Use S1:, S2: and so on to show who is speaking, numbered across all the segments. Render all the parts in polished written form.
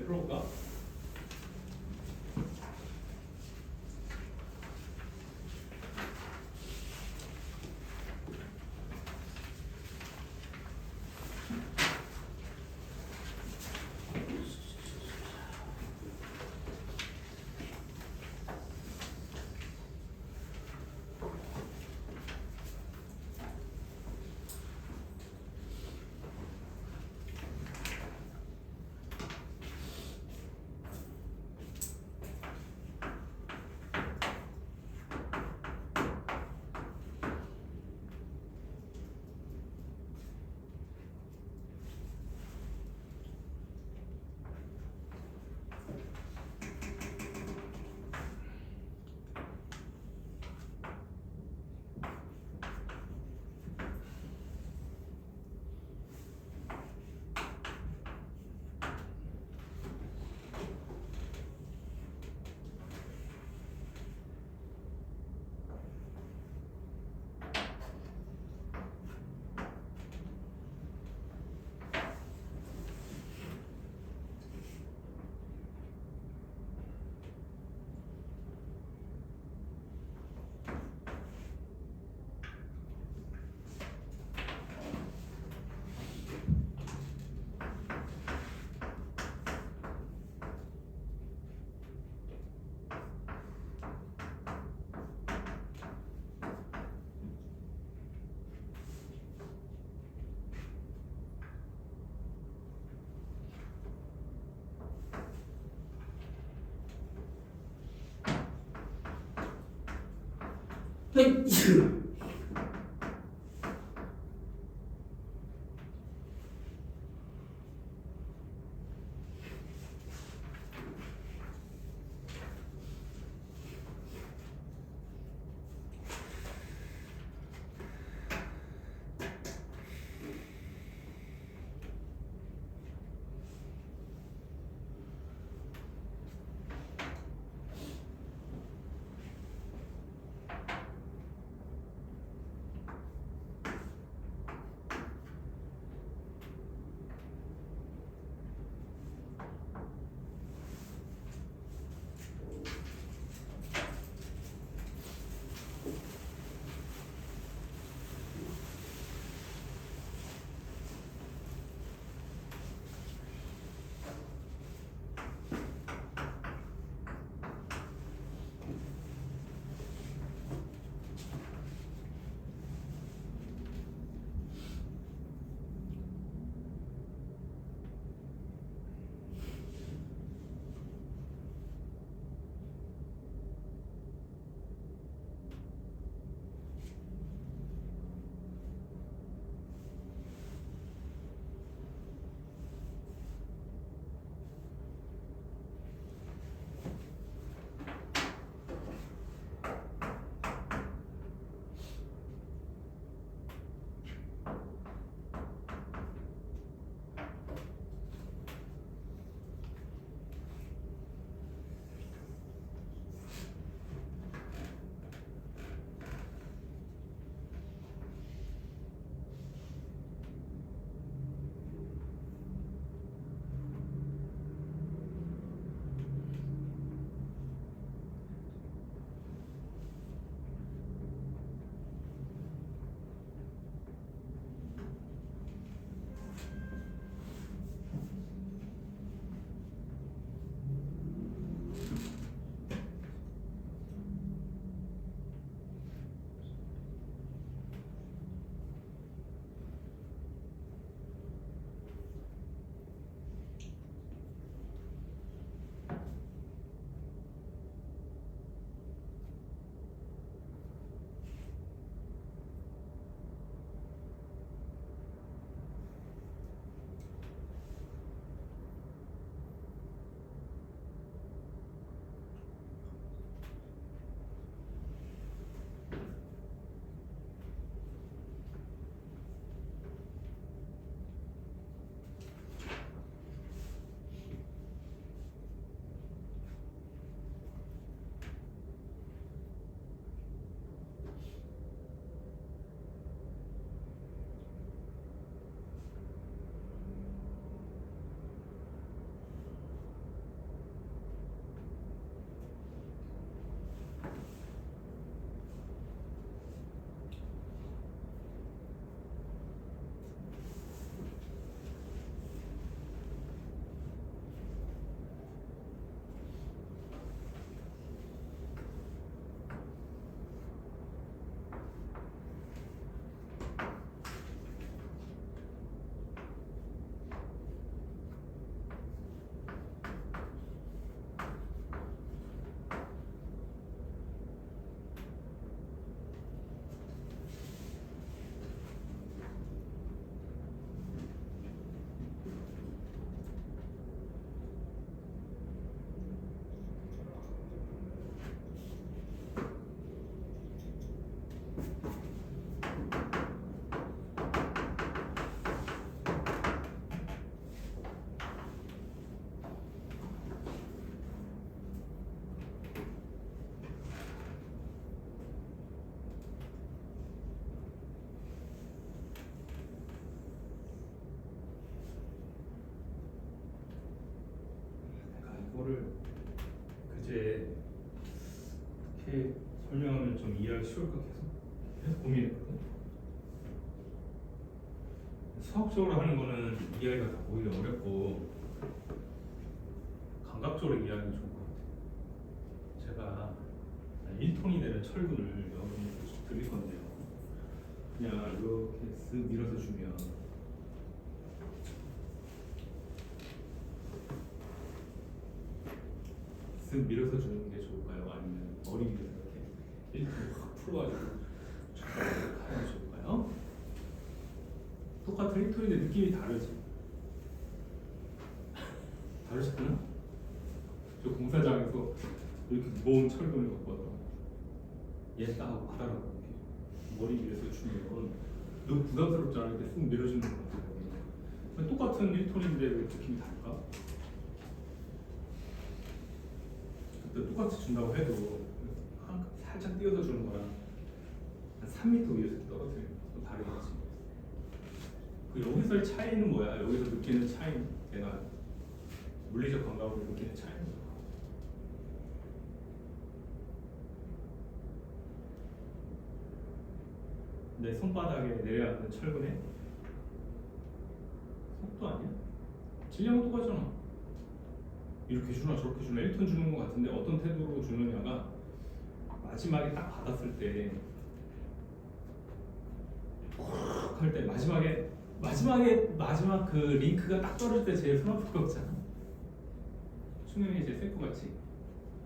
S1: 문제 풀어볼까?
S2: 헤이.
S1: 얘가 쉬울까 계속 고민했거든. 수학적으로 하는 거는 이해하기가 오히려 어렵고 감각적으로 이해하는 게 좋을 것 같아요. 제가 1톤이 되는 철근을 여러분께 쭉 드릴 건데요. 그냥 이렇게 쓱 밀어서 주면 쓱 밀어서 주는 게 좋을까요? 아니면 머리 위에서 이렇게 1톤 확 풀어가지고 쫙 하는 게 좋을까요? 똑같은 1톤인데 느낌이 다르지? 다르셨구나? 저 공사장에서 이렇게 무거운 철근을 갖고 왔다고 얘 딱 받아라고 이렇게 머리 위에서 주면 너무 부담스럽지 않을 때 쓱 밀어주는 것 같아요. 똑같은 1톤인데 왜 느낌이 다를까? 그때 똑같이 준다고 해도 살짝 띄워서 주는 거랑 한 3m 위에서 떨어뜨리는 거 다르겠지. 그 여기서의 차이는 뭐야? 여기서 느끼는 차이, 내가 물리적 감각으로 느끼는 차이는 뭐야? 내 손바닥에 내려앉는 철근의 속도 아니야? 질량은 똑같잖아. 이렇게 주나 저렇게 주나 1톤 주는 것 같은데 어떤 태도로 주느냐가 마지막에 딱 받았을 때 할 때 마지막 그 링크가 딱 떨어질 때 제일 손 아플 것 같잖아. 충격이 제일 셀 것 같지.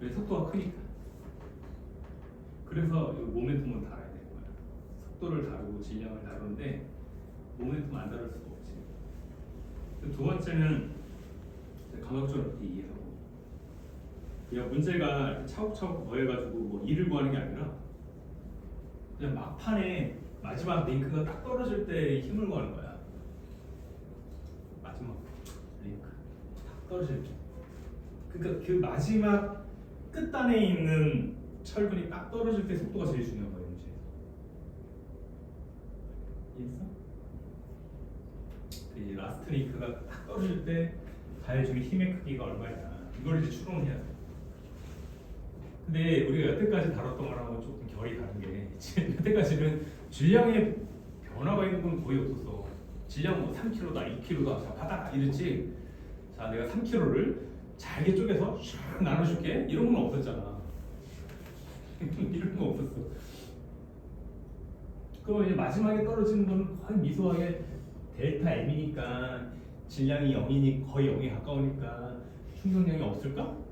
S1: 왜? 속도가 크니까. 그래서 이 모멘텀은 달아야 되는 거야. 속도를 다루고 질량을 다루는데 모멘텀 안 다룰 수가 없지. 두 번째는 감각적으로 이해하고. 그냥 문제가 차곡차곡 더해가지고 뭐 일을 구하는 게 아니라 그냥 막판에 마지막 링크가 딱 떨어질 때 힘을 구하는 거야. 마지막 링크 딱 떨어질 때. 그러니까 그 마지막 끝단에 있는 철근이 딱 떨어질 때 속도가 제일 중요한 거예요, 문제에서. 이해했어? 그 라스트 링크가 딱 떨어질 때 가해주는 힘의 크기가 얼마냐, 이걸 이제 추론을 해야 돼. 근데 우리가 여태까지 다뤘던 거랑은 조금 결이 다른 게 여태까지는 질량의 변화가 있는 건 거의 없었어. 질량 뭐 3kg다, 2kg다, 자 받아라 이랬지. 자 내가 3kg를 잘게 쪼개서 샥 나눠줄게, 이런 건 없었잖아. 이런 거 없었어. 그럼 이제 마지막에 떨어지는 거는 거의 미소하게 델타 m이니까 질량이 0이니 거의 0에 가까우니까 충격량이 없을까?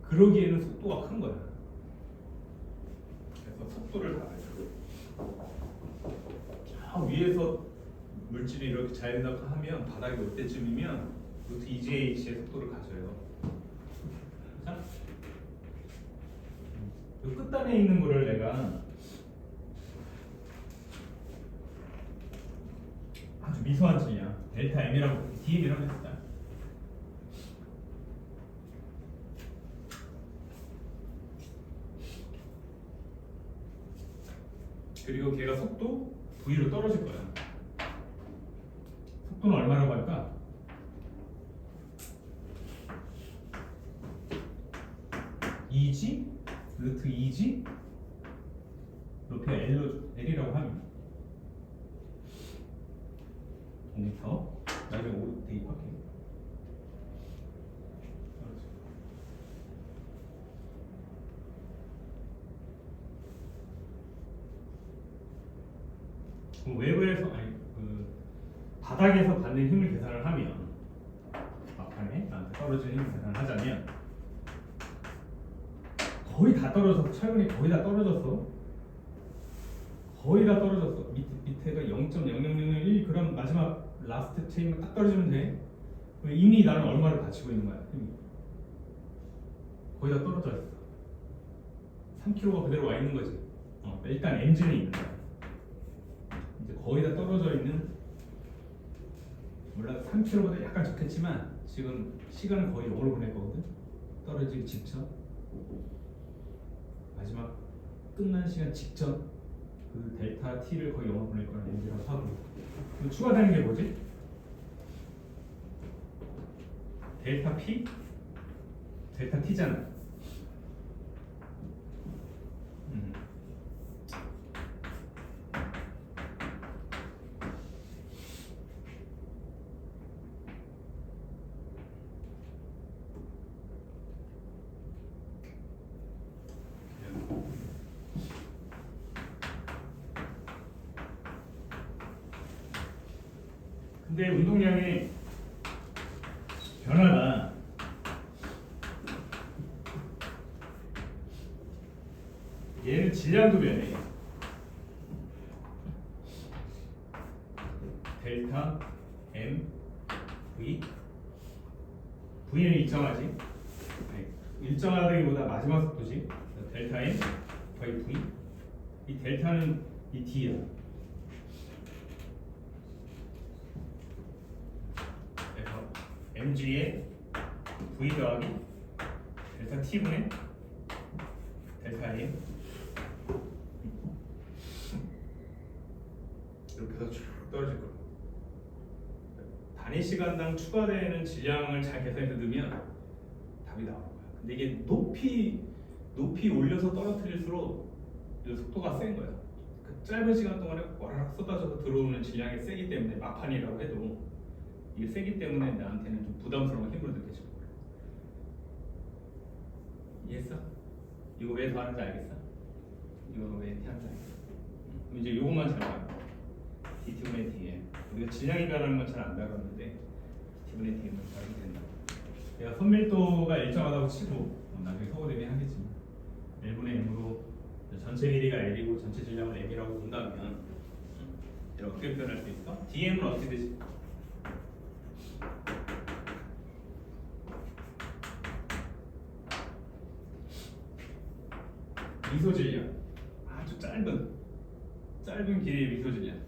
S1: 그러기에는 속도가 큰 거야. 그래서 속도를 달아요. 저 위에서 물질이 이렇게 자연낙하 하면 바닥에 올 때쯤이면 루트 2jh의 속도를 가져요. 자, 이 끝단에 있는 거를 내가 아주 미소한 질량 델타 m이라고 dm이라고 했다. 그리고 걔가 속도 v로 떨어질 거야. 속도는 얼마라고 할까? Eg 루트 2g 높이가 L이라고 하면 5m. 나중에 5 대입할게. 외부에서 바닥에서 받는 힘을 계산을 하면 막판에 나한테 떨어지는 힘을 계산하자면 거의 다 떨어졌어. 철근이 거의 다 떨어졌어. 거의 다 떨어졌어. 밑에가 0.00001g 마지막 라스트 체인만 딱 떨어지면 돼. 이미 나는 얼마를 받치고 있는 거야. 힘이 거의 다 떨어져 있어. 3kg가 그대로 와 있는 거지. 일단 엔진이 있는 거야. 이제 거의 다 떨어져 있는, 몰라 3km보다 약간 적겠지만 지금 시간은 거의 0으로 보낼 거거든. 떨어지기 직전, 마지막 끝난 시간 직전 그 델타 t를 거의 0으로 보낼 거라는 얘기라고 하고, 추가되는 게 뭐지? 델타 p, 델타 t잖아. 근데 운동량의 변화가 얘는 질량도 변해. 델타 M V V는 일정하지. 네. 일정하다기보다 마지막 속도지. 델타 M 거의 V. 이 델타는 이 D야. 그래서 mg에 V 더하기 델타 T분의 델타 M 이렇게 해서 쭉 떨어질 거야. 단위 시간당 추가되는 질량을 잘 계산해서 넣으면 답이 나오는 거야. 근데 이게 높이 올려서 떨어뜨릴수록 이 속도가 센 거야. 그 짧은 시간 동안에 와라락 쏟아져서 들어오는 질량이 세기 때문에 막판이라고 해도 이게 세기 때문에 나한테는 좀 부담스러운 힘을 느껴지고. 이해했어? 이거 왜 더 하는지 알겠어? 이거 왜 하는지 알겠어? 그럼 이제 요것만 잘 봐. dt분의 dm. 우리가 질량이 변하는 건 잘 안 다뤘는데 dt분의 dm을 알게 된다. 내가 선밀도가 일정하다고 치고 나중에 서고 대비 하겠지만 1분의 m으로 전체 길이가 L이고 전체 질량을 M이라고 본다면 이제 어떻게 표현할 수 있어? dm은 어떻게 되지? 미소 질량. 아주 짧은 길이의 미소 질량.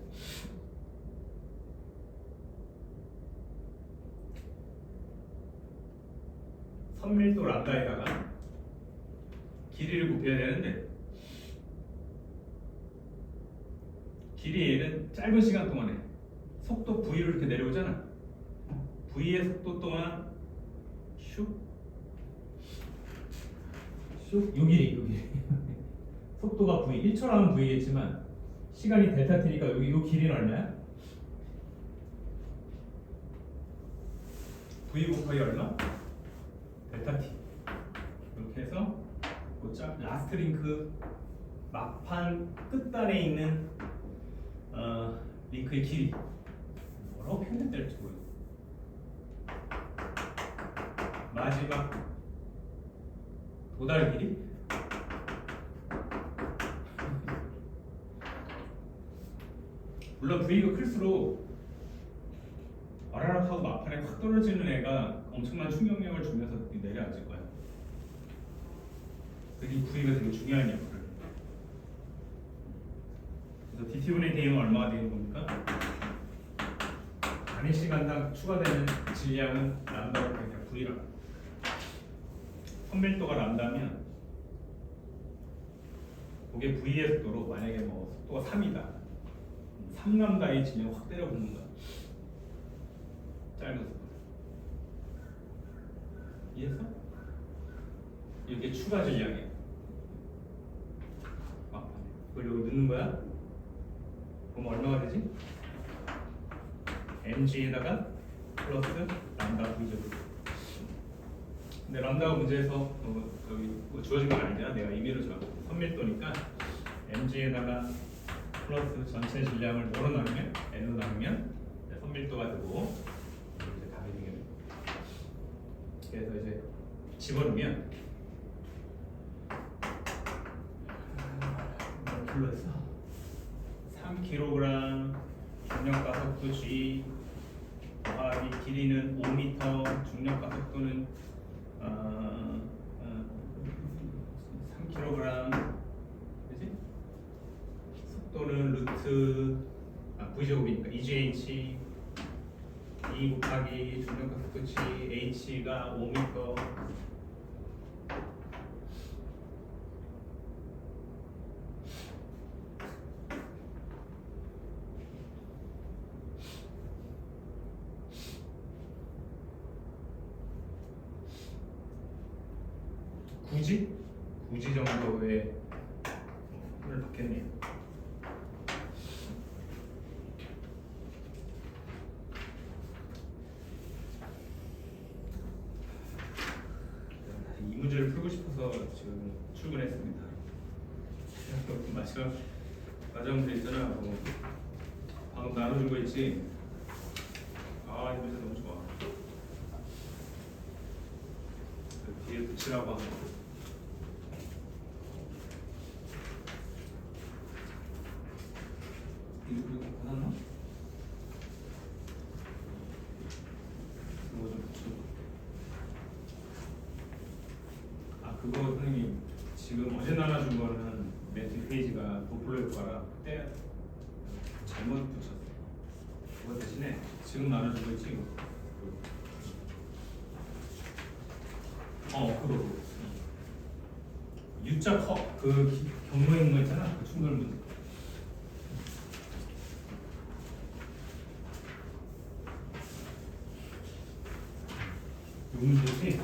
S1: 선밀도 람다에다가 길이를 곱해야 되는데 길이 L은 짧은 시간 동안에 속도 V로 이렇게 내려오잖아. V의 속도 동안 슉 요 길이 속도가 V 1초라는 V겠지만 시간이 델타 T니까 여기 요 길이는 얼마야? V 곱하기 얼마? 델타 T. 이렇게 해서 라스트 링크 막판 끝단에 있는 링크의 길이 뭐라고 표현해야 될지 모르겠어. 마지막 도달 길이? 물론 V가 클수록 와라락 하고 막판에 확 떨어지는 애가 엄청난 충격력을 주면서 내려앉을 거야. 그래서 이 V가 되게 중요한 역할을. 그래서 dt분의 dm은 얼마가 되는 겁니까? 단위 시간당 추가되는 질량은 람다로 그냥 V라고. 선밀도가 람다면 그게 V의 속도로 만약에 뭐 속도가 3이다. 3람다의 질량 확 때려붓는 거야. 짧은 속도. 이해했어? 이게 추가 질량이야. 그걸 여기 넣는 거야? 그럼 얼마가 되지? mg에다가 플러스 람다 V제곱. 근데 람다가 문제에서 여기 뭐 주어진 건 아니잖아. 내가 임의로 적어. 선밀도니까 mg에다가 플러스 전체 질량을 뭐로 나누면 n으로 나누면 선밀도가 되고 이제 답이 되겠네. 그래서 이제 집어넣으면 불렀어. 3kg 중력 가속도 g 더하기 길이는 5m 중력 가속도는 3kg 그지? 속도는 루트 V제곱이니까 2gh 2 곱하기 중력 가속도 g h가 5m 굳이 정도의 힘을 받겠네요. 이 문제를 풀고 싶어서 지금 출근했습니다. 마지막 문제 있잖아. 방금 나눠준 거 있지. 아, 이 문제 너무 좋아. 그 뒤에 붙이라고 하는 거. 이거 받았나? 이거 좀 붙이고. 아, 그거 선생님 지금 어제 나눠준 거는 맨 뒷페이지가 도플러 효과라 그때 잘못 붙였어. 그거 대신에 지금 나눠준 거 있지 이거. 그거. U자 그 경로에 있는 거 있잖아. 그 충돌 문제. 요 문제지.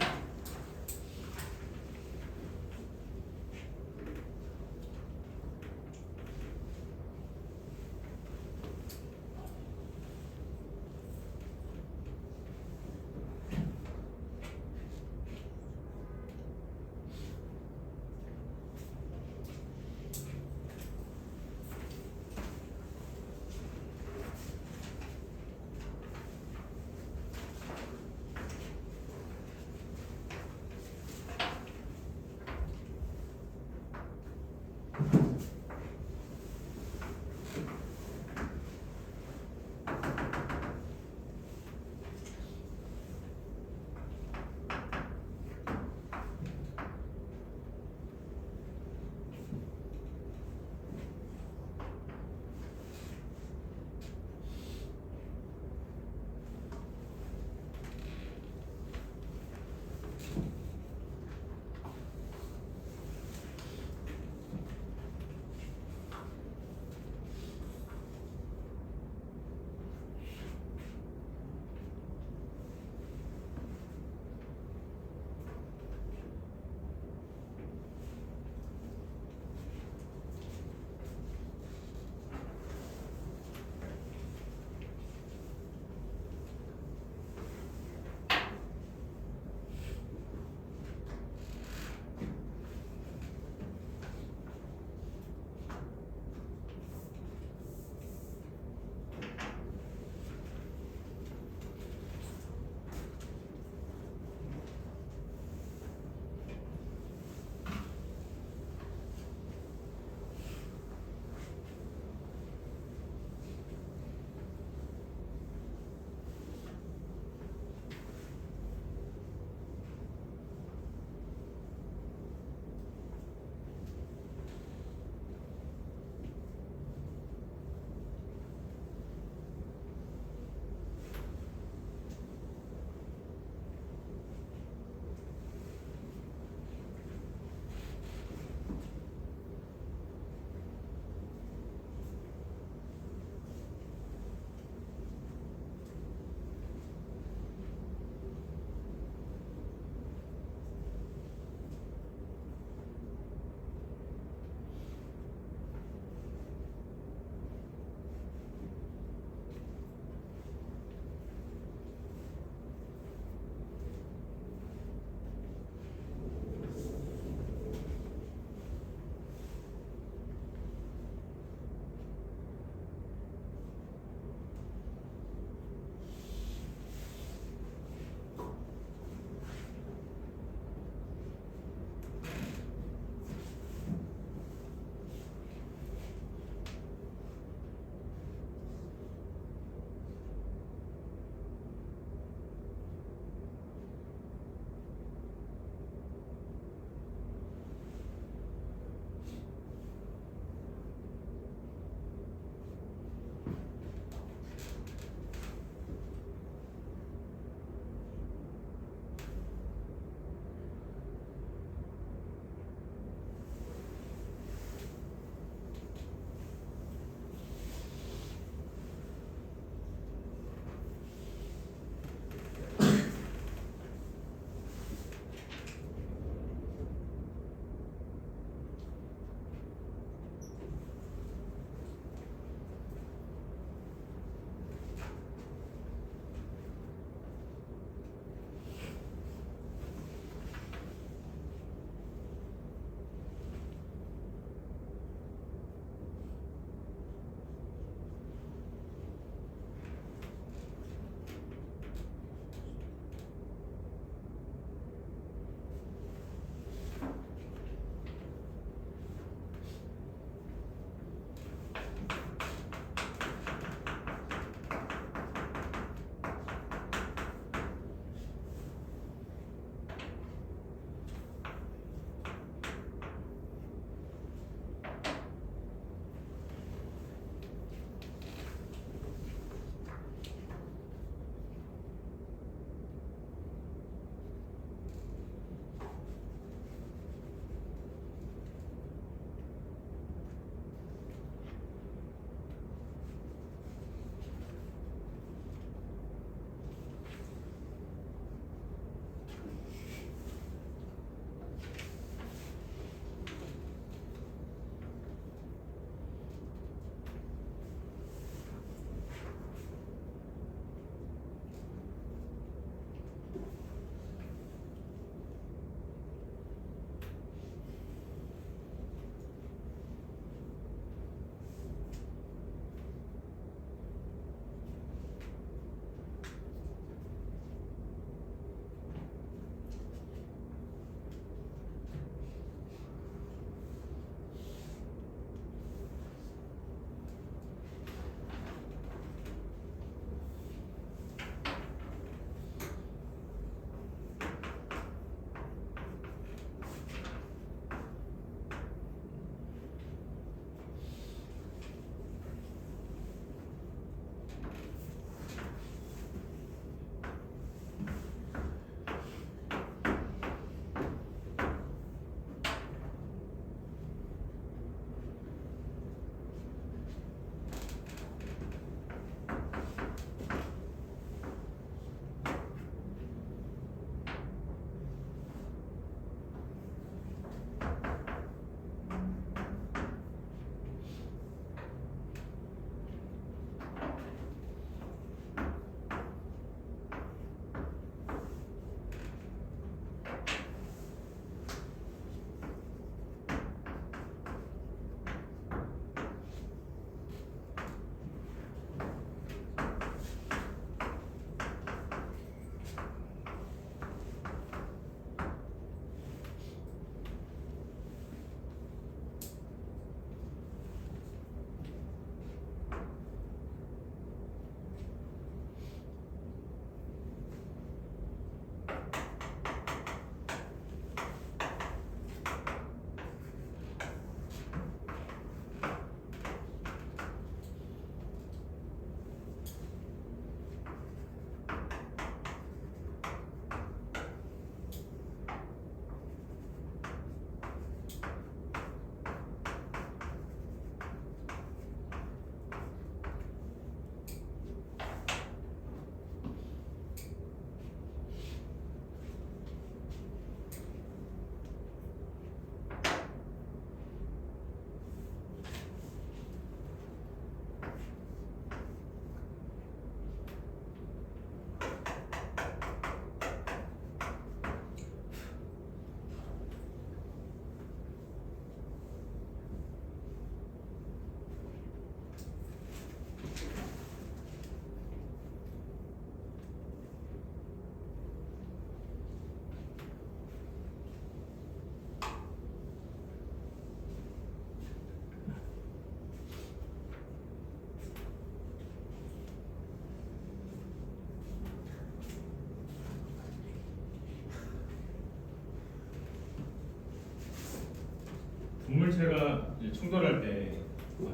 S1: 물체가 이제 충돌할 때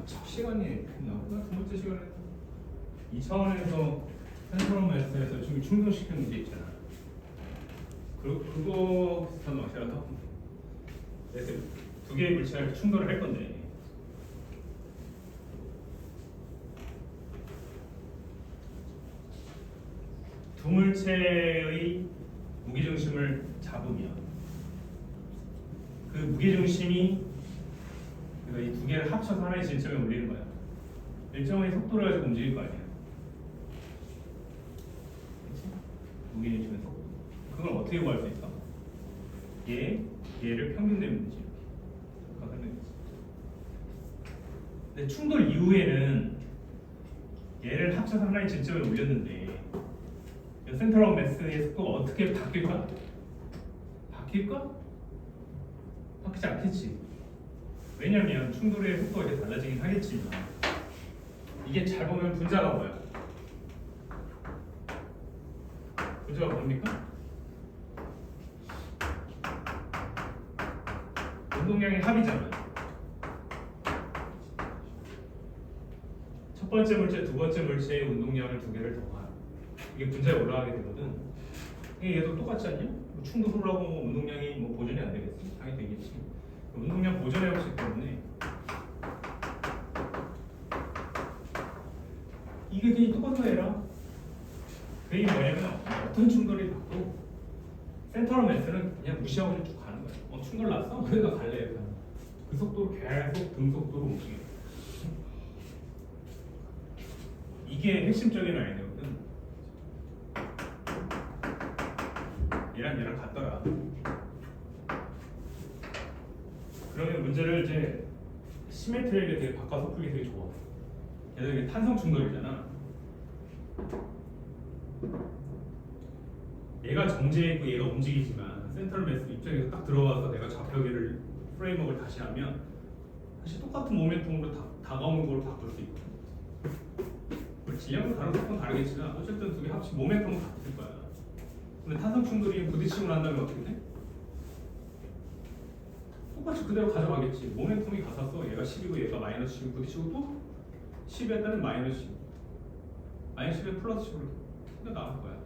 S1: 첫 시간이 나오나 두 번째 시간에 2차원에서 센트럴 매스에서 지금 충돌시키는 문제 있잖아. 그거 비슷한 방식이라서 그래서 두 개의 물체가 충돌을 할 건데 두 물체의 무게중심을 잡으면 그 무게중심이 이 두 개를 합쳐서 하나의 진점에 올리는 거야. 일정의 속도를 가지고 움직일 거 아니야. 그치? 무게중심의 속도. 그걸 어떻게 구할 수 있어? 얘를 평균 내면 되지. 근데 충돌 이후에는 얘를 합쳐서 하나의 진점에 올렸는데 센터럴 매스의 속도가 어떻게 바뀔까? 바뀔까? 바뀌지 않겠지. 왜냐면 충돌의 속도가 이제 달라지긴 하겠지만 이게 잘 보면 분자가 뭐야? 분자가 뭡니까? 운동량의 합이잖아. 첫 번째 물체, 두 번째 물체의 운동량을 두 개를 더한 이게 분자에 올라가게 되거든. 얘도 똑같지 않냐? 충돌을 하고 운동량이 보존이 안 되겠지? 당연히 되겠지. 운동량 보존의 법칙 때문에 이게 그냥 똑같은 애라. 그 얘기 뭐냐면 어떤 충돌이 나도 센터럴 매스는 그냥 무시하고 쭉 가는 거야. 충돌 났어? 그러니까 갈래. 그 속도로 계속 등속도로 움직여. 이게 핵심적인 아이디어거든. 얘랑 같더라. 그러면 문제를 이제 시메트리하게 되게 바꿔서 풀기 되게 좋아. 얘들 이게 탄성 충돌이잖아. 얘가 정지해 있고 얘가 움직이지만 센트럴 매스 입장에서 딱 들어와서 내가 좌표계를 프레임워크를 다시 하면 사실 똑같은 모멘텀으로 다가오는 걸 바꿀 수 있거든. 질량도 다른 속도는 다르겠지만 어쨌든 두 개 합치 모멘텀은 같을 거야. 근데 탄성 충돌이 부딪히고 난 다음에 어떻게 돼? 똑같이 그대로 가져가겠지. 모멘텀이 같았어. 얘가 10이고 얘가 마이너스 10 부딪히고 또 10에 따른 마이너스 10 마이너스 10에 플러스 10으로 나올 거야.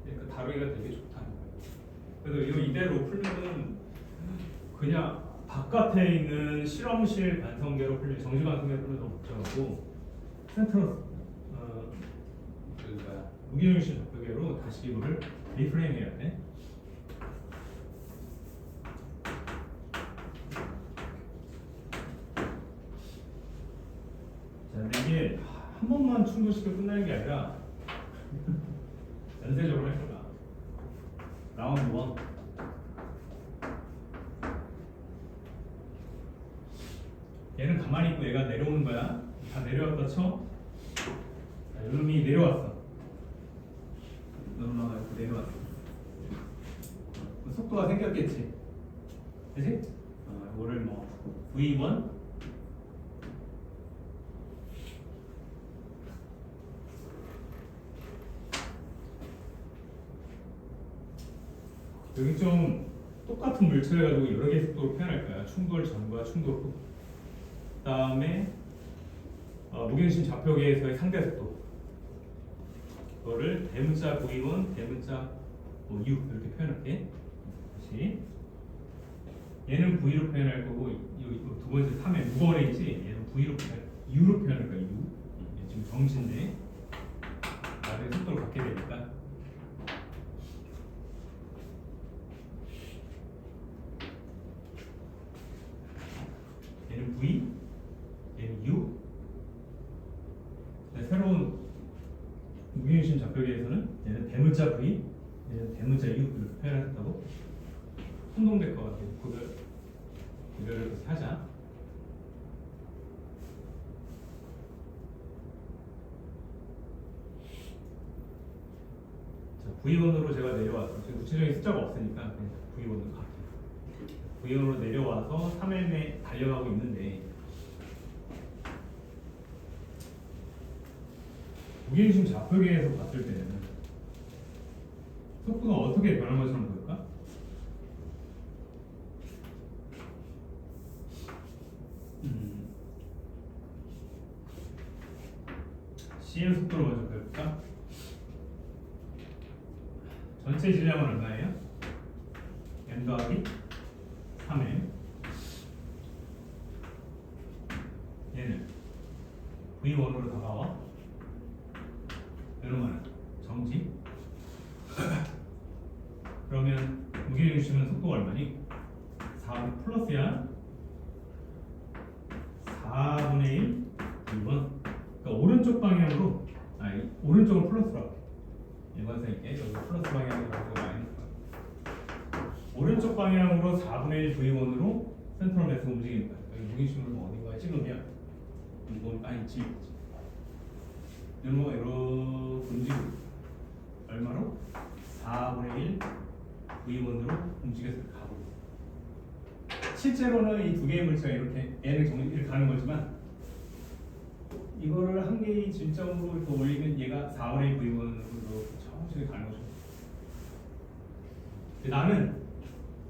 S1: 그러니까 다루기가 되게 좋다는 거야. 그래서 이대로 풀면은 그냥 바깥에 있는 실험실 관성계로 풀면 정지 관성계로 풀면 너무 복잡하고 센트럴 무게중심 좌표계로 다시 이거를 리프레임 해야 돼. 자, 근데 이게 한 번만 충돌시켜 끝나는 게 아니라 연쇄적으로 할 거야. 라운드 1. 얘는 가만히 있고 얘가 내려오는 거야. 다 내려왔다 쳐. 자, 이놈이 내려왔어. 넘어가 있고 내려왔어. 속도가 생겼겠지. 그치? 이거를 V1 여기 좀 똑같은 물체를 가지고 여러 개의 속도로 표현할 거야. 충돌 전과 충돌 후. 그 다음에 무게중심 좌표계에서의 상대 속도. 그거를 대문자 V1, 대문자 U 이렇게 표현할게. 다시. 얘는 V로 표현할 거고, 두 번째 3의 무거워레인지 얘는 U로 표현할 거야. U. 지금 정지인데 나중에 속도를 갖게 되니까. 얘는 V, 얘는 U. 새로운 무게중심 좌표계에서는 얘는 대문자 V, 얘는 대문자 U 이렇게 표현했다고 혼동될 것 같아요. 구별을 다시 하자. 자, V1으로 제가 내려와서 지금 구체적인 숫자가 없으니까 그냥 V1으로 갈게요. V1으로 내려와서 3M에 달려가고 있는데 무게중심 좌표계에서 봤을 때는 속도가 어떻게 변한 것처럼 보일까? CL 속도로 먼저 배울까? 전체 질량은 얼마예요? m 더하기 3m. 얘는 V1으로 다가와. 이러면 정지. 그러면 무게중심은 속도가 얼마니? 4 플러스야 4분의 1 2번. 그러니까 오른쪽 방향으로, 오른쪽은 플러스로 할게. 일관성 있게 여기 플러스 방향으로 가고 마이너스. 오른쪽 방향으로 4분의 1 V1으로 센트럴 매스가 움직이는 거야. 여기 무게중심을 뭐 어딘가에 찍으면 이건 아니지. 이런 거 이렇게 움직이고 얼마로? 4분의 1 V1으로 움직여서 가고 있어. 실제로는 이 두 개의 물체가 이렇게 이렇게 가는 거지만 이거를 한 개의 질점으로 이렇게 올리면 얘가 4분의 1 V1으로 천천히 가는 거죠. 나는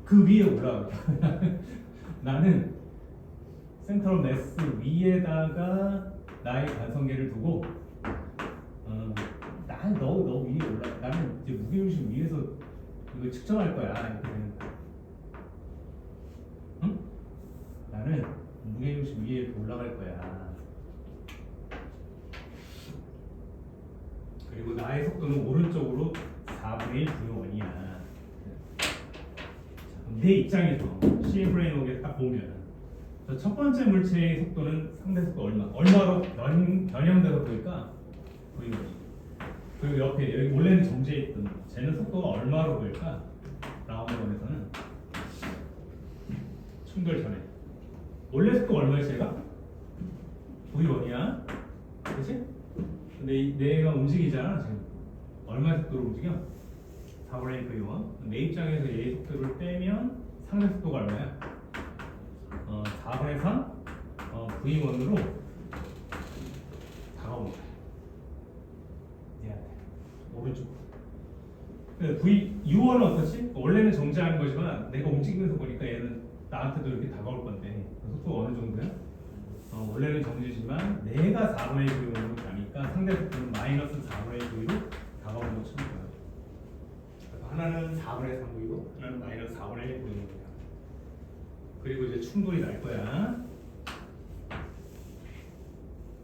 S1: 그 위에 올라가. 나는 센트럴 매스 위에다가 나의 관성계를 두고 나는 너 위에 올라. 나는 이제 무게중심 위에서 이거 측정할 거야. 이렇게 되는 거야. 응? 나는 무게중심 위에 이렇게 올라갈 거야. 그리고 나의 속도는 오른쪽으로 4분의 1 V1이야. 내 입장에서 CA 프레임워크에 딱 보면 첫 번째 물체의 속도는 상대 속도 얼마로 변형돼서 보일까? V1이. 그리고 옆에 여기 원래는 정지해 있던 쟤는 속도가 얼마로 보일까? 라운드원에서는 충돌 전에 원래 속도 얼마야 쟤가? V1이야, 그렇지? 근데 내가 움직이잖아 지금. 얼마 속도로 움직여? 4분의 1 V1. 내 입장에서 얘 속도를 빼면 상대 속도가 얼마야? 4분의 3 V1으로 다가오는 거야. 얘한테 오른쪽. U1은 어떻지? 원래는 정지하는 거지만 내가 움직이면서 보니까 얘는 나한테도 이렇게 다가올 건데 속도가 어느 정도야? 원래는 정지지만 내가 4분의 1 V로 가니까 상대 속도는 마이너스 4분의 1 V로 다가오는 것처럼 보여요. 그래서 하나는 4분의 3 V로, 하나는 마이너스 4분의 1 V로. 그리고 이제 충돌이 날 거야.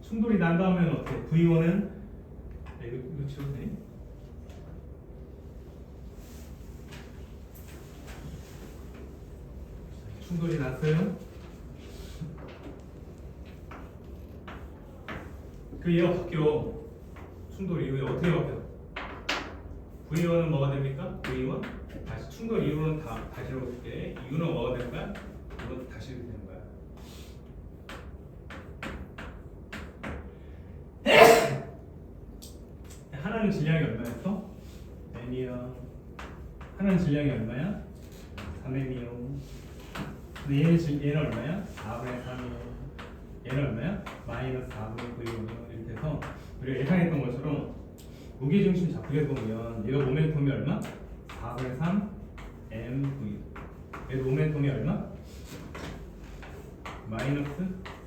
S1: 충돌이 난 다음에는 어떻게? V1은 이거 치워도 돼? 충돌이 났어요. 그 얘가 바뀌어. 충돌 이후에 어떻게 바뀌어? V1은 뭐가 됩니까? V1 다시 충돌 이후로는 다시 이렇게 U는 뭐가 될 거야? 이것도 다시 이렇게 되는 거야. 하나는 질량이 얼마였어? M이요. 하나는 질량이 얼마야? 3M이요. 근데 얘는 얼마야? 4분의 3이요. 얘는 얼마야? 마이너스 4분의 9이요. 이렇게 해서 우리가 예상했던 것처럼 무게중심 잡히게 보면 얘가 모멘텀이 얼마? 4분의 3 M9. 얘도 모멘텀이 얼마? 마이너스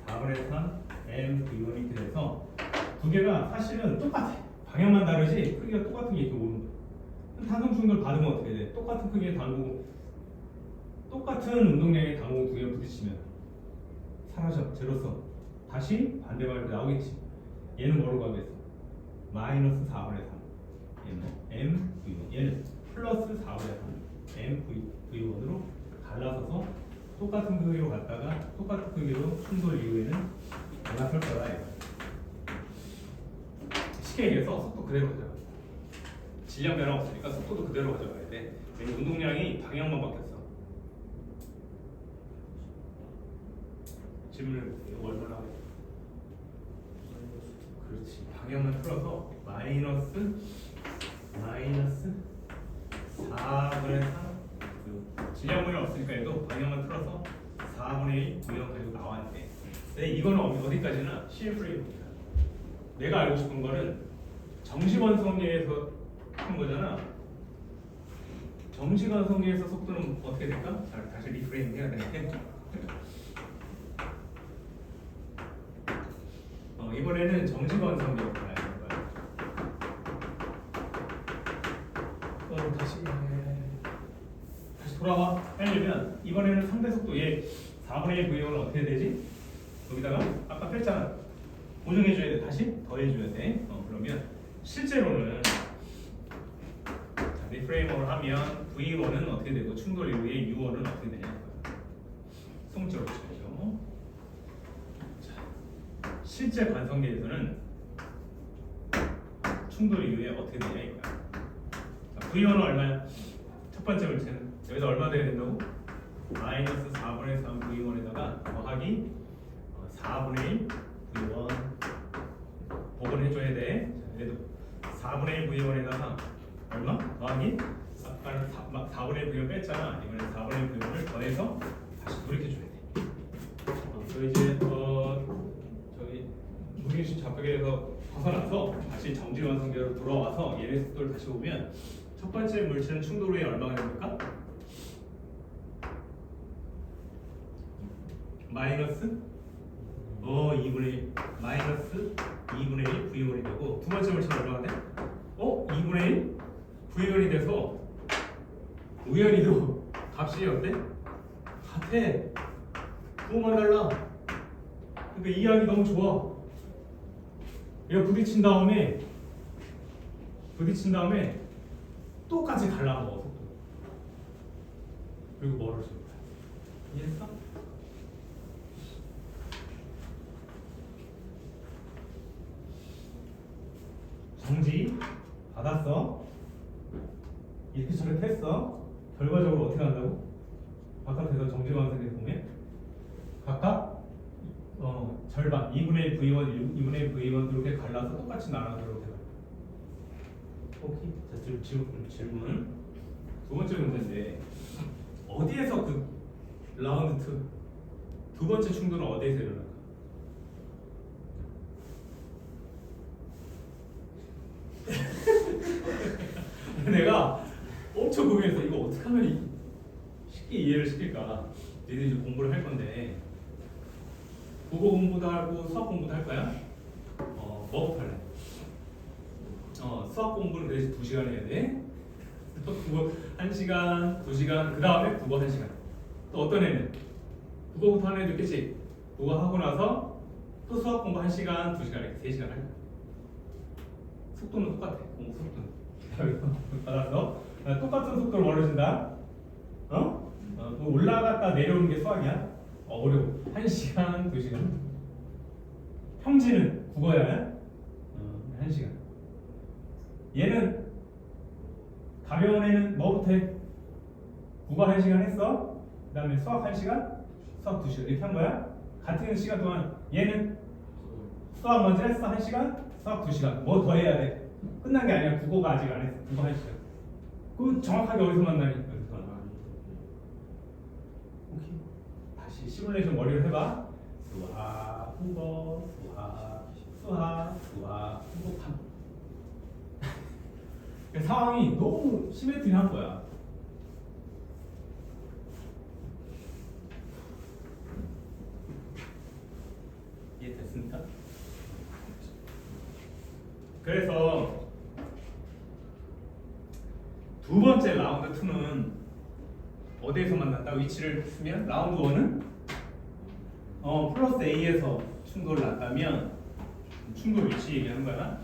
S1: 4분의 3 M9 이렇게 돼서 두 개가 사실은 똑같아. 방향만 다르지 크기가 똑같은 게 이렇게 오는 거야. 탄성 충돌 받으면 어떻게 돼? 똑같은 크기의 당구, 똑같은 운동량의 당구 두 개가 부딪히면 사라져, 제로서. 다시 반대방향으로 나오겠지. 얘는 뭐로 가겠어? 마이너스 4분의 3 얘는 M9. 얘는 플러스 4분의 3 M9으로 갈라서서 똑같은 크기로 갔다가 똑같은 크기로 충돌 이후에는 올라설 거다. 쉽게 얘기해서 속도 그대로 가져가. 질량 변화 없으니까 속도도 그대로 가져가야 돼. 왜냐면 운동량이 방향만 바뀌었어. 질문을 해볼게요. 이거 얼마나 하겠어? 그렇지. 방향만 틀어서 마이너스 4분의 3. 질량 변화 없으니까 얘도 방향만 틀어서 4분의 1 구형 가지고 나와야 돼. 근데 이거는 어디까지나 CFA입니다. 내가 알고 싶은 거는 정시관성계에서 한 거잖아. 정시관성계에서 속도는 어떻게 될까? 자, 다시 리프레임 해야 돼. 이번에는 정시관성계로 가야 되는 거야. 다시 돌아와. 하려면 이번에는 상대 속도 얘 4분의 1 v1은 어떻게 되지? 여기다가 아까 뺐잖아. 고정해줘야 돼. 다시 더해줘야 돼. 그러면 실제로는 리프레이머를 하면 v1은 어떻게 되고 충돌 이후에 u1은 어떻게 되냐. 송적으로 쳐야죠. 실제 관성계에서는 충돌 이후에 어떻게 되냐 이거야. 자, v1은 얼마야? 첫 번째 물체는 여기서 얼마 돼야 된다고? 마이너스 4분의 3 v1에다가 더하기 4분의 1 v1 복원해줘야 돼. 자, 얘도 4분의 1 v1에다가 얼마? 더하기 아까는 4분의 1 v1 뺐잖아. 이번엔 4분의 1 v1을 더해서 다시 돌이켜줘야 돼. 저 이제 저기 무게중 잡격에서 벗어나서 다시 정지 완성계로 돌아와서 얘네 속도를 다시 보면 첫 번째 물체는 충돌 후에 얼마가 됩니까? 마이너스 2분의 1 마이너스 2분의 1 v1이 되고 두 번째 물체는 얼마가 돼? 2분의 1 v1이 돼서 우연히도 값이 어때? 같아. 그거만 달라. 그러니까 이해하기 너무 좋아. 얘가 부딪힌 다음에 똑같이 갈라먹어 속도. 그리고 멀어질 거야. 이해했어? 정지 받았어. 이렇게 저렇게 했어. 결과적으로 어떻게 한다고? 바깥에서 정지 관성에 보면 각각 절반 2분의 1 v1, 2분의 1 v1 이렇게 갈라서 똑같이 나눠서 이렇게 가. 오케이. 자, 질문. 두 번째 문제인데 어디에서 그 라운드 2 두 번째 충돌은 어디에서 일어날까? 내가 엄청 고민해서 이거 어떻게 하면 쉽게 이해를 시킬까? 너희들이 이제 공부를 할 건데 국어 공부도 하고 수학 공부도 할 거야? 뭐부터 할래? 수학 공부는 대신 2시간 해야 돼. 또 국어 1시간, 2시간, 그 다음에 국어 1시간. 또 어떤 애는? 국어부터 하는 애도 있겠지? 국어 하고 나서 또 수학 공부 1시간, 2시간 이렇게 3시간 할 거야. 속도는 똑같아. 공부 속도는. 알았어? 똑같은 속도로 멀어진다. 올라갔다 내려오는 게 수학이야? 어려워. 1시간, 2시간. 평지는 국어야. 1시간. 얘는 가벼운 애는 뭐부터 해? 국어 1시간 했어? 그 다음에 수학 1시간? 수학 2시간 이렇게 한 거야? 같은 시간 동안 얘는 수학 먼저 했어 1시간? 수학 2시간 뭐 더 해야 돼? 끝난 게 아니야. 국어가 아직 안 했어. 국어 1시간. 그럼 정확하게 어디서 만나니? 오케이. 다시 시뮬레이션 머리를 해봐. 수학, 국어, 수학, 국어, 판. 상황이 너무 시메트리한 거야. 이해됐습니까? 그래서 두 번째 라운드 2는 어디에서 만났다? 위치를 쓰면 라운드 1은 플러스 A에서 충돌을 났다면 충돌 위치 얘기하는 거야.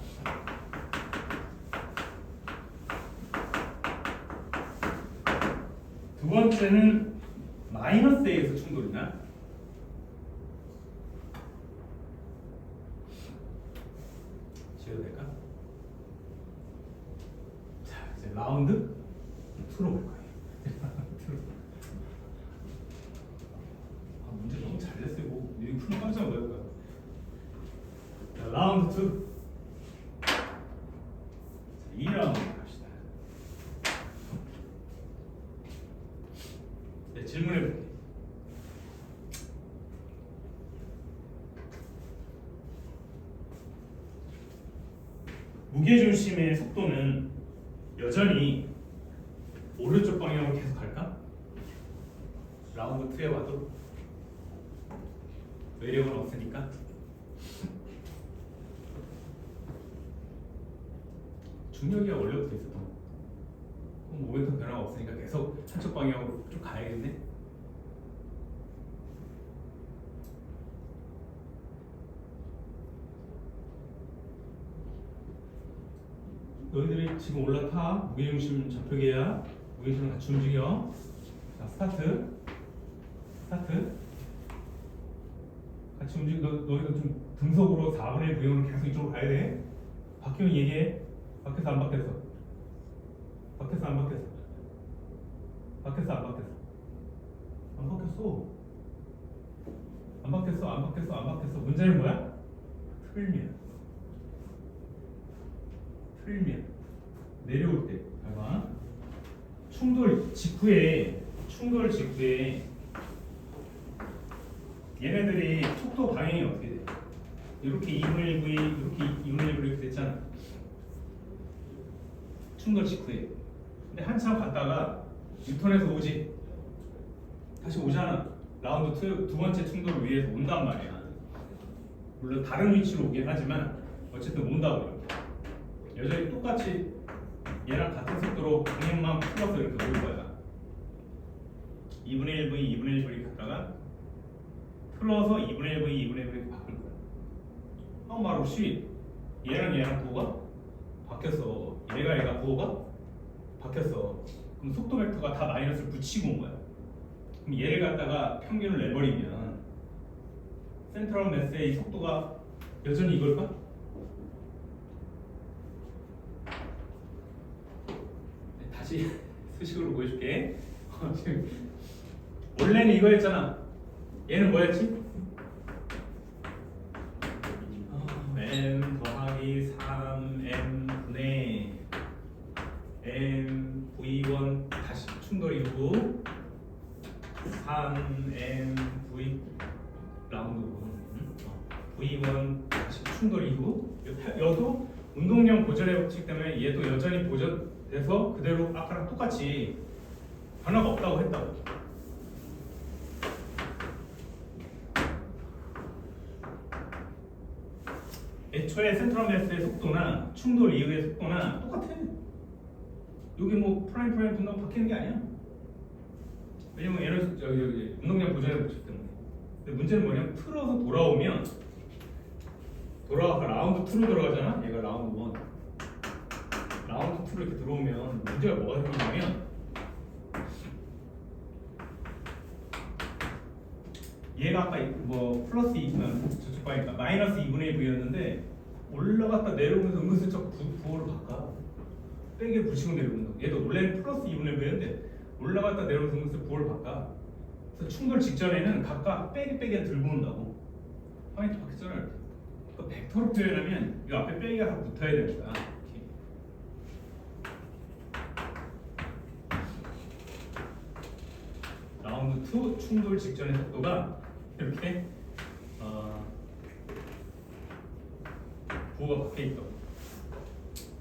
S1: 두 번째는 마이너스 A에서 충돌이 나. 지워도 될까? 자, 이제 라운드 2로 볼 거예요. 문제 너무 잘 냈어요. 미리 풀면 깜짝 놀랄 거야. 자, 라운드 2. 2라운드 갑시다. 네, 질문해 볼게요. 무게중심의 속도는 여전히 오른쪽 방향으로 계속 갈까? 라운드 2에 와도 외력은 없으니까. 중력이 원래부터 있었던 거. 그럼 모멘텀 변화가 없으니까 계속 한쪽 방향으로 쭉 가야겠네. 너희들이 지금 올라타. 무게중심 좌표계야. 무게중심 같이 움직여. 자, 스타트. 같이 움직여. 너희도 좀 등속으로 4분의 1 부형으로 계속 이쪽으로 가야 돼. 바뀌면 얘기해. 바뀌었어 안 바뀌었어? 바뀌었어 안 바뀌었어? 바뀌었어 안 바뀌었어? 안 바뀌었어. 안 바뀌었어 안 바뀌었어 안 바뀌었어. 문제는 뭐야? 틀면 내려올 때. 잘 봐. 충돌 직후에 얘네들이 속도 방향이 어떻게 돼? 이렇게 2분의 1V 이렇게 2분의 1V 이렇게 됐잖아. 충돌 직후에. 근데 한참 갔다가 뉴턴에서 오지. 다시 오잖아. 라운드 2 두 번째 충돌을 위해서 온단 말이야. 물론 다른 위치로 오긴 하지만 어쨌든 온다고요. 여전히 똑같이 얘랑 같은 속도로 방향만 풀어서 이렇게 올 거야. 2분의 1V 2분의 1V 갔다가 풀어서 2분의 1V 2분의 1V 이렇게 바꿀 거야. 바로 시 얘랑 부호가 바뀌었어. 얘가 부호가 바뀌었어. 그럼 속도 벡터가 다 마이너스를 붙이고 온 거야. 그럼 얘를 갖다가 평균을 내버리면 센트럴 매스의 속도가 여전히 이걸까? 다시 수식으로 보여줄게. 지금 원래는 이거였잖아. 얘는 뭐였지? m 더하기 3m 분의 m v1 다시 충돌 이후 3m v 라운드 v1 다시 충돌 이후 여도 운동량 보존의 법칙 때문에 얘도 여전히 보존돼서 그대로 아까랑 똑같이 변화가 없다고 했다고. 애초에 센트럴 매스의 속도나 충돌 이후의 속도나 똑같아. 여기 뭐 프라임 분당 바뀌는 게 아니야. 왜냐면 에너지 여기 운동량 보존의 법칙 때문에. 근데 문제는 뭐냐면 틀어서 돌아와서 라운드 2로 들어가잖아. 얘가 라운드 1. 라운드 2로 이렇게 들어오면 문제가 뭐가 생기냐면 얘가 아까 뭐 플러스 2면 저쪽 방이니까 마이너스 2분의 1V였는데 올라갔다 내려오면서 은근슬쩍 부호를 바꿔. 백에 붙이고 내려오는 거. 얘도 원래는 플러스 2분의 1V였는데 올라갔다 내려오면서 은근슬쩍 부호를 바꿔. 그래서 충돌 직전에는 각각 백에 들고 온다고. 포인트 바뀌잖아. 그 벡터로 표현하면 이 앞에 빼기가 다 붙어야 됩니다. 라운드 2 충돌 직전의 속도가 이렇게 부호가 박혀 있다고.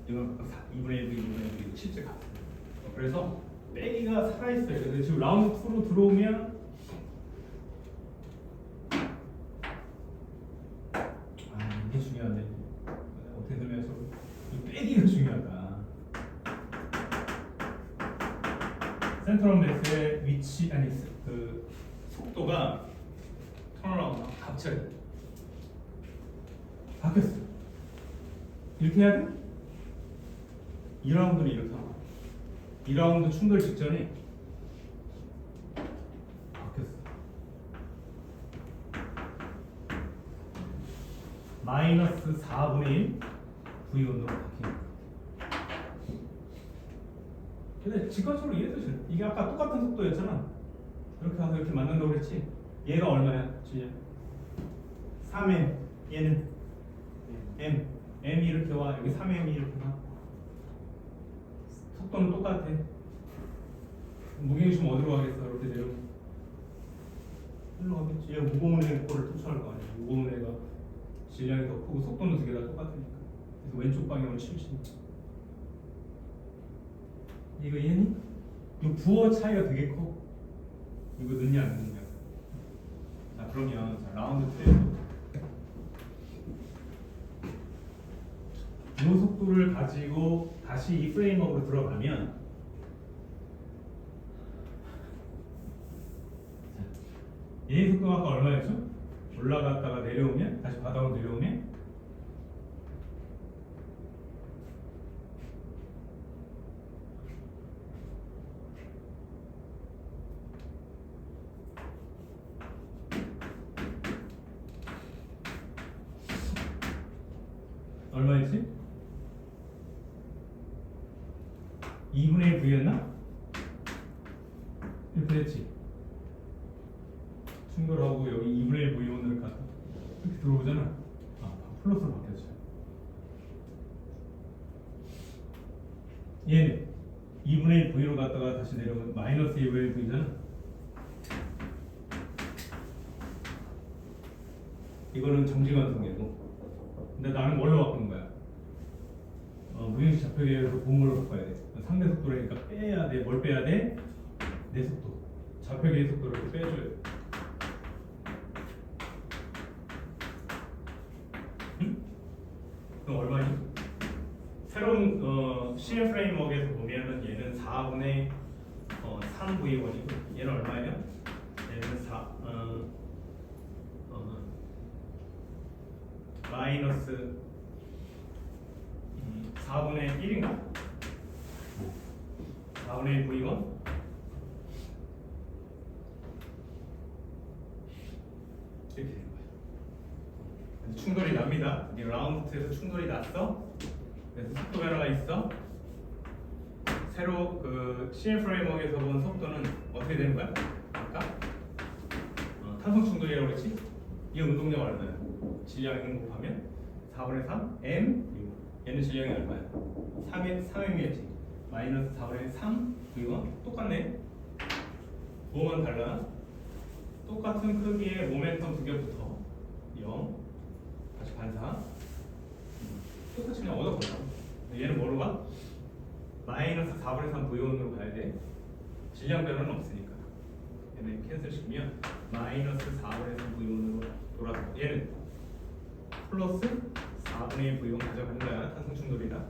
S1: 이건 2분의 1, 2분의 1 실제 값. 그래서 빼기가 살아있어요. 근데 지금 라운드 2로 들어오면 이게 중요한데 어떻게 설명해서 빼기가 중요하다. 센트럴 매스의 위치 아니 그 속도가 턴어라운드 갑자기 바뀌었어. 이렇게 해야 돼? 2라운드는 이렇게 하고 2라운드 충돌 직전에 바뀌었어. 마이너스 4분의 1 V1으로 바뀌는. 근데 직관적으로 이해도 돼. 이게 아까 똑같은 속도였잖아. 이렇게 가서 이렇게 만든다고 그랬지. 얘가 얼마야? 3m. 얘는 m이 이렇게 와. 여기 3m이 이렇게 와. 속도는 똑같아. 무게중심 어디로 가겠어? 이렇게 내려오면 일로 가겠지. 얘 무거운 애 거를 쫓아갈 거 아니야. 무거운 애가 질량이 더 크고 속도는 두 개 다 똑같으니까. 그래서 왼쪽 방향으로 치우치니까. 이거 이해니? 이 부호 차이가 되게 커. 이거 넣냐 안 넣냐. 자 그러면 라운드 2에서 이 속도를 가지고 다시 이 프레임업으로 들어가면 얘의 속도가 아까 얼마였죠? 올라갔다가 내려오면 다시 바닥으로 내려오면 얼마였지? 2분의 1 V였나? 이렇게 됐지? 충돌하고 여기 2분의 1 V원을 갖다 이렇게 들어오잖아. 아, 플러스로 바뀌었죠. 얘는 2분의 1 V로 갔다가 다시 내려오면 마이너스 2분의 1 V잖아. 이거는 정지관성이고. 근데 나는 뭘로 바꾸는 거야? 무형식 좌표계에서 보물로 바꿔야 돼. 상대 속도라니까 빼야 돼. 뭘 빼야 돼? 내 속도. 좌표계의 속도를 이렇게 빼줘야 돼. 응? 그럼 얼마니? 새로운 CL 프레임워크에서 보면은 얘는 4분의 3V1이고 얘는 얼마예요? 얘는 마이너스 4분의 1인가? 4분의 1 V1? 이렇게 되는 거예요. 충돌이 납니다. 이 라운드에서 충돌이 났어. 그래서 속도 변화가 있어. 새로 그 CL 프레임워크에서 본 속도는 어떻게 되는 거야? 아까 탄성 충돌이라고 그랬지? 이 운동량 얼마야? 질량을 곱하면 4분의 3 m 얘는 질량이 얼마야? 3m이었지. 마이너스 4분의 3 v1 똑같네. 뭐만 달라? 똑같은 크기의 모멘텀 두 개 붙어 0 다시 반사 똑같이 그냥 얻어버려. 얘는 뭐로 가? 마이너스 4분의 3 v1으로 가야 돼. 질량 변화는 없으니까 얘는 캔슬 시키면 마이너스 4분의 3 v1으로 돌아서 얘는 플러스 4분의 1 v1 가져가는 거야. 탄성 충돌이다.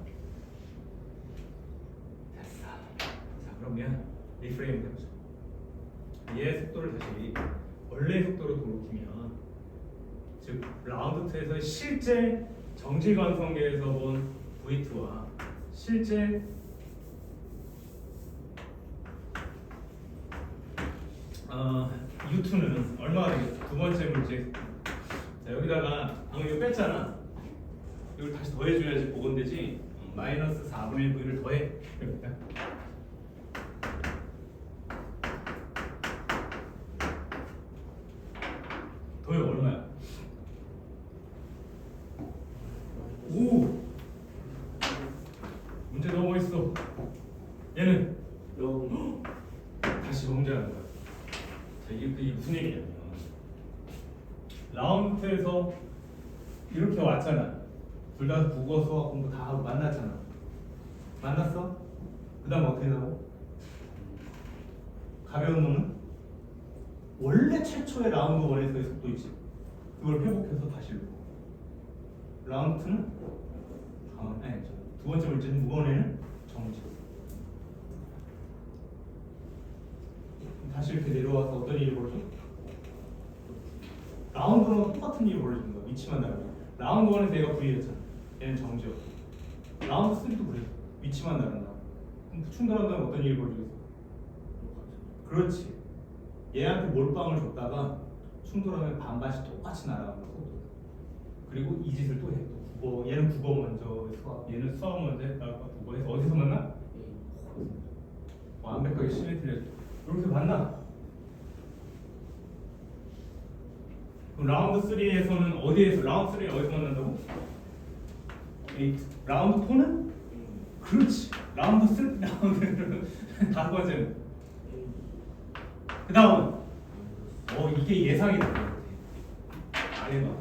S1: 됐어. 자 그러면 리프레임 해보자. 얘의 속도를 다시 원래 속도로 돌이키면 즉 라운드 2에서 실제 정지관성계에서 본 V2와 실제 U2는 얼마가 되겠어? 두 번째 문제. 자 여기다가 방금 이거 뺐잖아. 이걸 다시 더해줘야지 보건되지. 마이너스 4분의 1 V를 더해. 그러니까 더해 얼마야? 오! 문제 너무 멋있어. 얘는 다시 범죄하는 거야. 자, 이게 무슨 얘기냐면 라운드에서 이렇게 왔잖아. 둘 다 국어, 수학 공부 다 하고 만났잖아. 만났어? 그 다음 어떻게 나고? 가벼운 놈은 원래 최초의 라운드 1에서의 속도 있지. 그걸 회복해서 다시 읽고. 라운드 2는 두 번째 문제는 무거운에는 정지. 다시 이렇게 내려와서 어떤 일이 벌어져? 라운드는 똑같은 일이 벌어지는 거야. 위치만 다르고. 라운드 1에서 얘가 V였잖아. 얘는 정지였고. 라운드 3도 그래. 위치만 다른다. 그럼 충돌한다면 어떤 일이 벌어지겠어? 그렇지. 얘한테 몰빵을 줬다가 충돌하면 반반씩 똑같이 날아간다. 그리고 이 짓을 또 해. 또 국어. 얘는 국어 먼저 수학. 얘는 수학 먼저 했다가 국어 해서 어디서 만나? 완벽하게 시메트리를 이렇게 만나. 그럼 라운드 3에서는 어디에서? 라운드 3는 어디서 만난다고? 8. 라운드 4는? 그렇지. 라운드 3, 라운드 다섯 번째는? 그 다음은? 이게 예상이다. 안 해봐.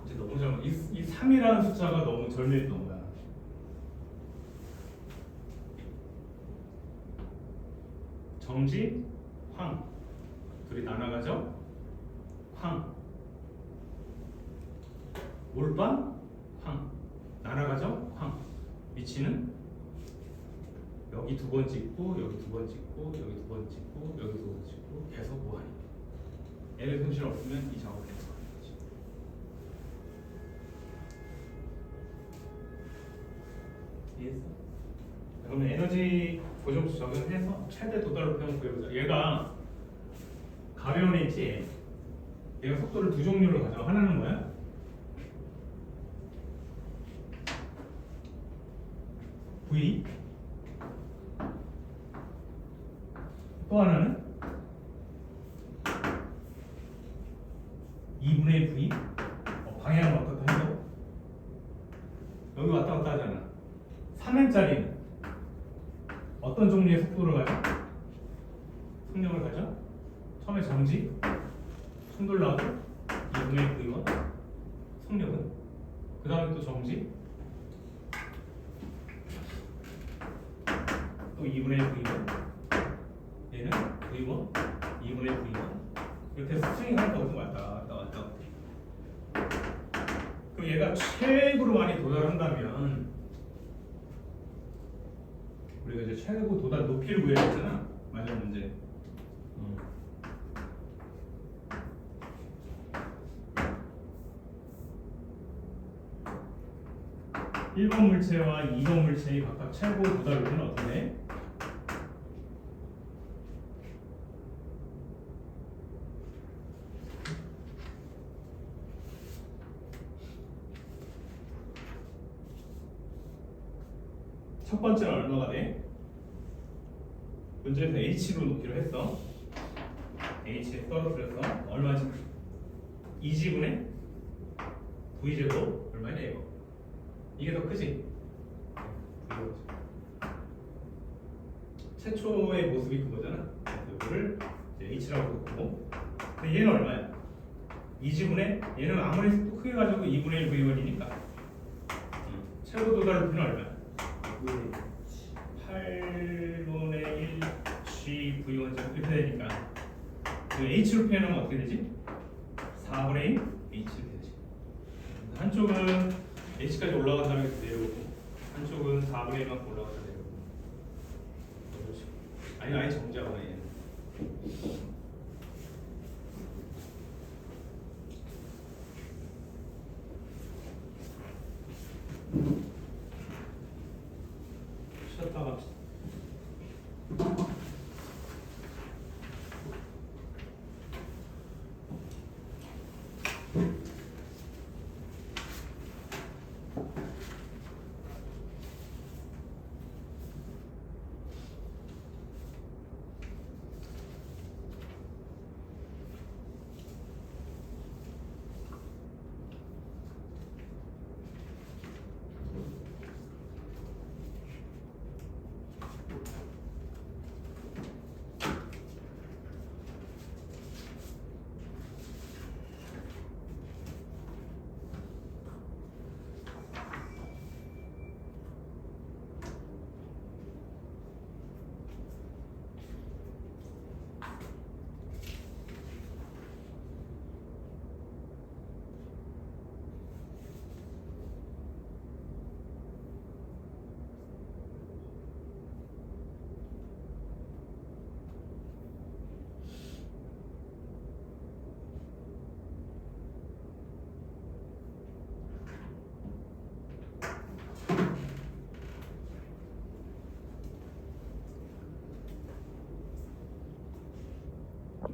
S1: 이제 너무 잘 이 3이라는 숫자가 너무 절묘했던 거야. 정지, 황. 둘이 나눠가죠? 황. 몰빵, 황. 날아가죠? 황. 위치는 여기 두 번 찍고 여기 두 번 찍고 여기 두 번 찍고 여기 두 번 찍고 계속 보완이. 얘네 손실 없으면 이 작업 계속 하는 거지. 이해했어? 그러면 에너지 보정수 적용해서 최대 도달 높이 한번 구해보자. 얘가 가벼운 엣지. 얘가 속도를 두 종류로 가져. 하나는 뭐야? V. 또 하나는 2분의 V. 방향은 어떻다 해도 여기 왔다 갔다 하잖아. 3N짜리는 어떤 종류의 속도를 가져? 속력을 가져? 처음에 정지, 충돌 나고 2분의 V와 속력은 그 다음에 또 정지, 또 2분의 V1, 얘는 V1, 2분의 V1 이렇게 해서 스트링 하는 거거든. 왔다 갔다. 그럼 얘가 최고로 많이 도달한다면 우리가 이제 최고 도달 높이를 구해야 했잖아. 마지막 문제. 1번 물체와 2번 물체의 각각 최고 도달 높이는 어떻게 돼? 첫 번째는 얼마가 돼? 문제에서 h로 놓기로 했어. h에 떨어뜨려서 얼마지? 2지분의 v제곱 얼마냐 이거? 이게 더 크지? 최초의 모습이 그거잖아. 이거를 h라고 놓고. 근데 얘는 얼마야? 2지분의 얘는 아무리 속도 크게 가지고 2분의 1 v1이니까 최고 도달 높이는 얼마야? 8분의 1 g v1 이렇게 되니까 그 h로 표현하면 어떻게 되지? 4분의 1 h 이렇게 되지. 한쪽은 h까지 올라간 다음에 내려오고 한쪽은 4분의 1만큼 올라가서 내려오고. 아니 정자가 얘는. 쉬었다 갑시다.